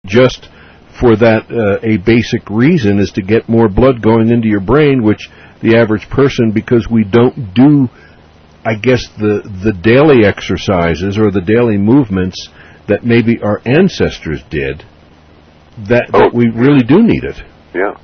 just for that a basic reason is to get more blood going into your brain, which the average person, because we don't do, I guess, the daily exercises or the daily movements that maybe our ancestors did, that we really do need it. Yeah.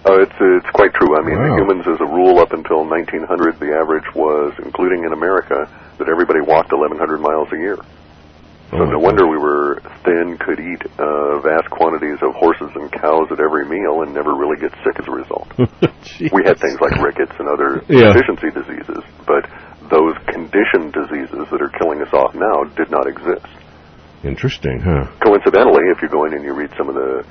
It's quite true. I mean, Wow. humans, as a rule, up until 1900, the average was, including in America, that everybody walked 1,100 miles a year. So no wonder we were thin, could eat vast quantities of horses and cows at every meal and never really get sick as a result. We had things like rickets and other deficiency diseases, but those conditioned diseases that are killing us off now did not exist. Interesting, huh? Coincidentally, if you go in and you read some of the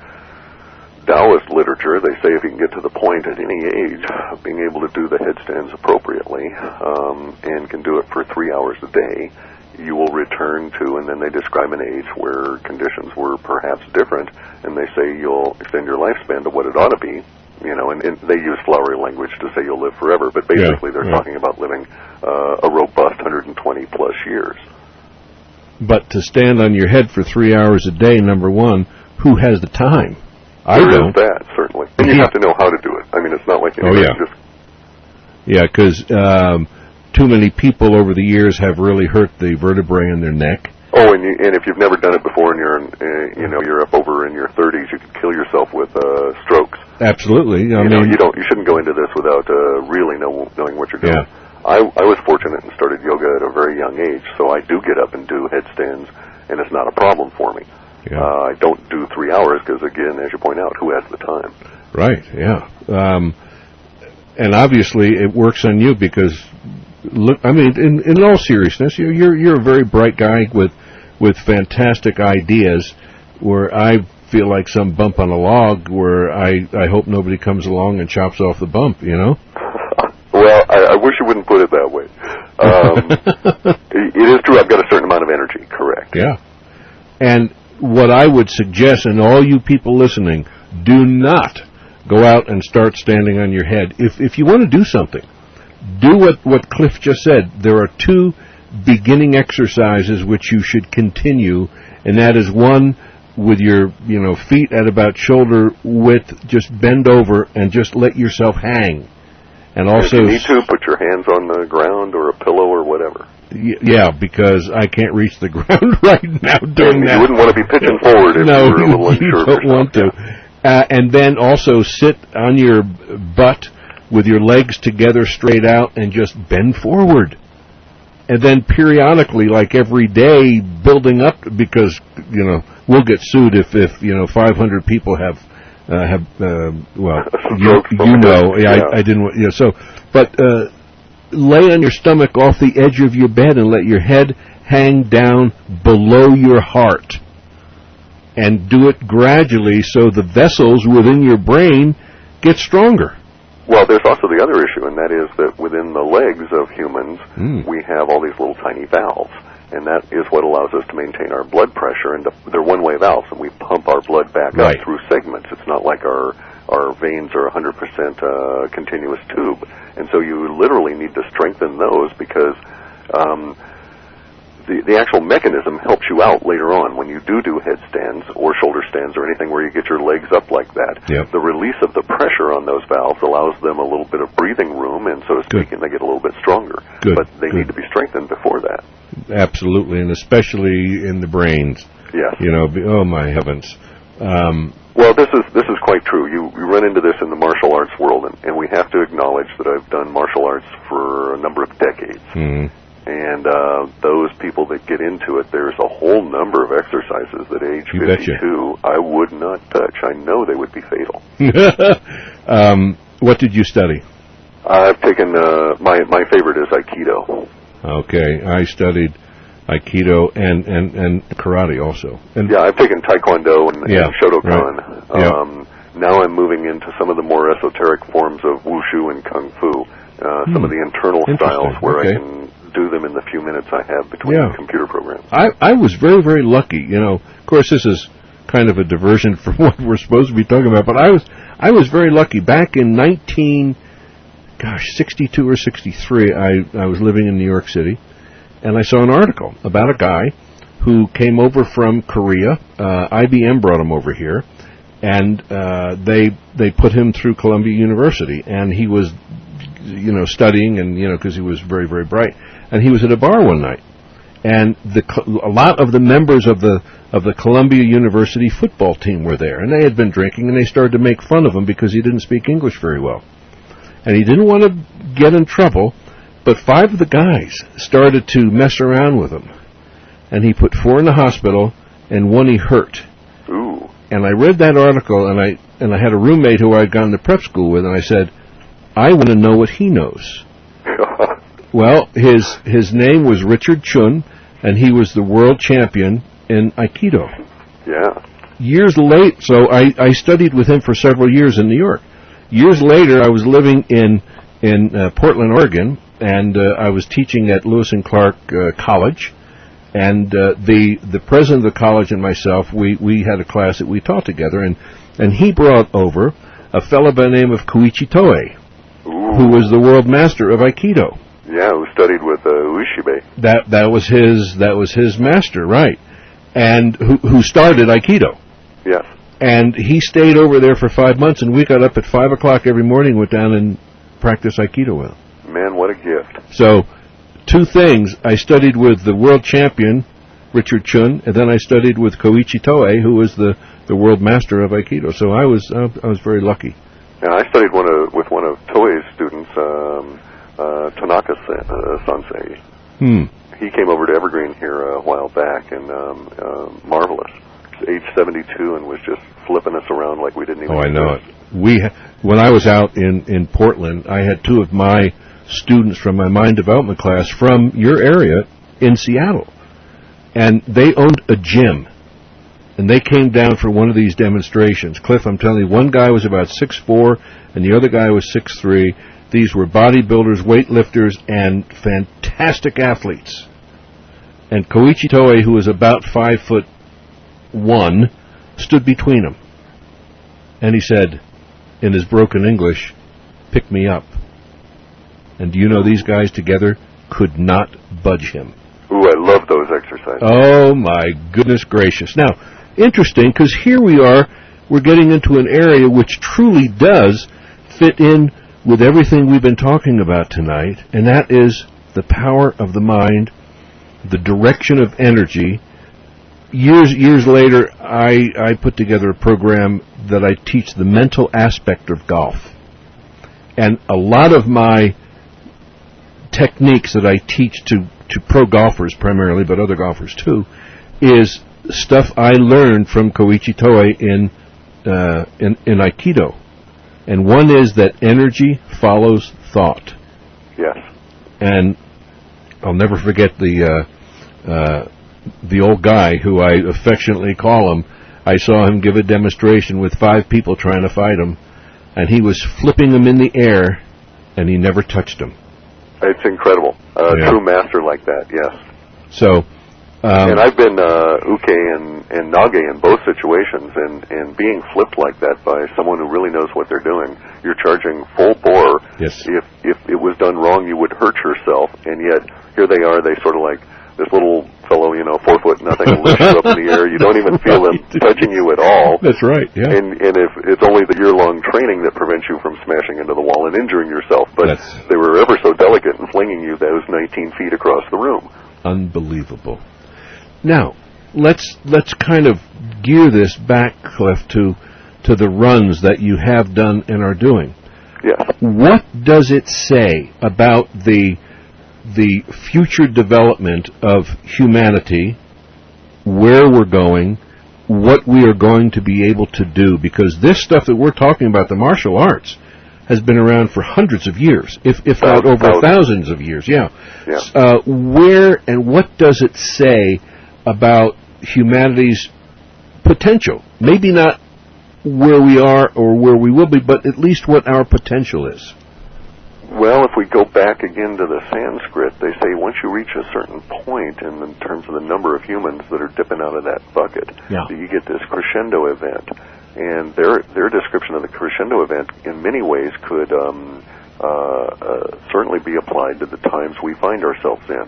Taoist literature, they say if you can get to the point at any age of being able to do the headstands appropriately and can do it for 3 hours a day, you will return to, and then they describe an age where conditions were perhaps different, and they say you'll extend your lifespan to what it ought to be, you know, and they use flowery language to say you'll live forever, but basically they're talking about living a robust 120 plus years. But to stand on your head for 3 hours a day, number one, who has the time? I don't. There is that, certainly. And you have to know how to do it. I mean, it's not like you just... Yeah, because too many people over the years have really hurt the vertebrae in their neck. Oh, and if you've never done it before and you're up over in your 30s, you could kill yourself with strokes. Absolutely. I mean, you shouldn't go into this without really knowing what you're doing. Yeah. I was fortunate and started yoga at a very young age, so I do get up and do headstands, and it's not a problem for me. Yeah. I don't do 3 hours because, again, as you point out, who has the time? Right, yeah. And obviously it works on you because, look, I mean, in all seriousness, you're a very bright guy with fantastic ideas, where I feel like some bump on a log where I hope nobody comes along and chops off the bump, you know? Well, I wish you wouldn't put it that way. It is true I've got a certain amount of energy, correct. Yeah. And what I would suggest, and all you people listening, do not go out and start standing on your head. If you want to do something, do what Clif just said. There are 2 beginning exercises which you should continue, and that is one with your feet at about shoulder width, just bend over and just let yourself hang. And also, if you need to, put your hands on the ground or a pillow or whatever. Yeah, because I can't reach the ground right now doing that. You wouldn't want to be pitching forward if you were a little unsure. No, you don't want to. And then also sit on your butt with your legs together straight out and just bend forward. And then periodically, like every day, building up, because, we'll get sued if 500 people have I didn't want, but lay on your stomach off the edge of your bed and let your head hang down below your heart, and do it gradually so the vessels within your brain get stronger. Well, there's also the other issue, and that is that within the legs of humans, we have all these little tiny valves, and that is what allows us to maintain our blood pressure, and they're one-way valves, and we pump our blood back up through segments. It's not like our veins are 100% continuous tube, and so you literally need to strengthen those because the actual mechanism helps you out later on when you do headstands or shoulder stands or anything where you get your legs up like that. Yep. The release of the pressure on those valves allows them a little bit of breathing room, and so to speak, and they get a little bit stronger. But they need to be strengthened before that. Absolutely, and especially in the brains. Yes. Oh my heavens. Well, this is quite true. You run into this in the martial arts world, and we have to acknowledge that I've done martial arts for a number of decades. Mm-hmm. And those people that get into it, there's a whole number of exercises that age 52 I would not touch. I know they would be fatal. What did you study? I've taken, my favorite is Aikido. Okay, I studied Aikido and karate also. And I've taken Taekwondo and Shotokan. Right. Now I'm moving into some of the more esoteric forms of Wushu and Kung Fu, some of the internal styles where I can do them in the few minutes I have between computer programs. I was very, very lucky. Of course, this is kind of a diversion from what we're supposed to be talking about, but I was very lucky. Back in 62 or 63, I was living in New York City, and I saw an article about a guy who came over from Korea. IBM brought him over here, and they put him through Columbia University, and he was, studying, and because he was very, very bright, and he was at a bar one night, and a lot of the members of the Columbia University football team were there, and they had been drinking, and they started to make fun of him because he didn't speak English very well, and he didn't want to get in trouble, but 5 of the guys started to mess around with him, and he put 4 in the hospital, and 1 he hurt. Ooh. And I read that article, and I had a roommate who I'd gone to prep school with, and I said, I want to know what he knows. Well, his name was Richard Chun, and he was the world champion in Aikido. Yeah. Years late, so I studied with him for several years in New York. Years later, I was living in Portland, Oregon, and I was teaching at Lewis and Clark College. And the president of the college and myself, we had a class that we taught together, and he brought over a fellow by the name of Koichi Toei, who was the world master of Aikido. Yeah, who studied with Ueshibe. That was his master, right? And who started Aikido. Yes. And he stayed over there for 5 months, and we got up at 5 o'clock every morning, went down and practiced Aikido with him. Man, what a gift. So, 2 things. I studied with the world champion, Richard Chun, and then I studied with Koichi Toei, who was the world master of Aikido. So I was very lucky. And I studied with one of Toei's students, Tanaka Sensei. He came over to Evergreen here a while back, and marvelous. Age 72, and was just flipping us around like we didn't even. Oh, I know it. When I was out in Portland, I had 2 of my students from my mind development class from your area in Seattle, and they owned a gym, and they came down for one of these demonstrations. Cliff, I'm telling you, one guy was about 6'4", and the other guy was 6'3". These were bodybuilders, weightlifters, and fantastic athletes. And Koichi Toei, who was about 5'1", stood between them, and he said, in his broken English, "Pick me up." And do you know, these guys together could not budge him. Ooh, I love those exercises. Oh, my goodness gracious. Now, interesting, because here we are, we're getting into an area which truly does fit in with everything we've been talking about tonight, and that is the power of the mind, the direction of energy. Years later, I put together a program that I teach the mental aspect of golf. And a lot of my techniques that I teach to pro golfers primarily, but other golfers too, is stuff I learned from Koichi Toei in Aikido. And one is that energy follows thought. Yes. And I'll never forget the old guy who I affectionately call him. I saw him give a demonstration with 5 people trying to fight him, and he was flipping them in the air, and he never touched them. It's incredible. True master like that, yes. So, and I've been uke and nage in both situations, and being flipped like that by someone who really knows what they're doing. You're charging full bore. Yes. If it was done wrong, you would hurt yourself, and yet here they are. They sort of like this little fellow, 4 foot nothing, lifts you up in the air. You don't even feel them touching you at all. That's right. Yeah. And if it's only the year-long training that prevents you from smashing into the wall and injuring yourself, but they were ever so delicate in flinging you those 19 feet across the room. Unbelievable. Now, let's kind of gear this back, Cliff, to the runs that you have done and are doing. Yes. What does it say about the future development of humanity, where we're going, what we are going to be able to do? Because this stuff that we're talking about, the martial arts, has been around for hundreds of years, if not over thousands of years. Yeah. Where and what does it say about humanity's potential? Maybe not where we are or where we will be, but at least what our potential is. Well, if we go back again to the Sanskrit, they say once you reach a certain point in terms of the number of humans that are dipping out of that bucket, you get this crescendo event. And their description of the crescendo event in many ways could certainly be applied to the times we find ourselves in.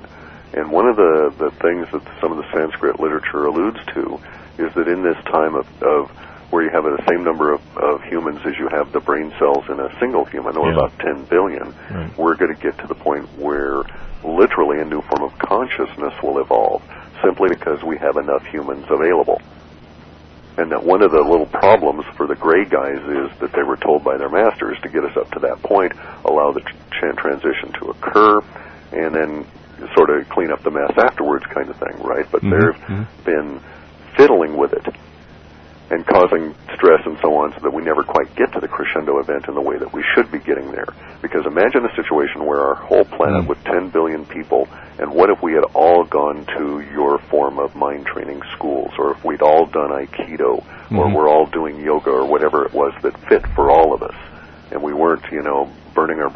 And one of the things that some of the Sanskrit literature alludes to is that in this time of where you have the same number of humans as you have the brain cells in a single human, or about 10 billion, we're going to get to the point where literally a new form of consciousness will evolve, simply because we have enough humans available. And that one of the little problems for the gray guys is that they were told by their masters to get us up to that point, allow the transition to occur, and then sort of clean up the mess afterwards kind of thing, right? But they've been fiddling with it and causing stress and so on, so that we never quite get to the crescendo event in the way that we should be getting there. Because imagine a situation where our whole planet with 10 billion people, and what if we had all gone to your form of mind training schools, or if we'd all done Aikido, or we're all doing yoga, or whatever it was that fit for all of us, and we weren't, burning our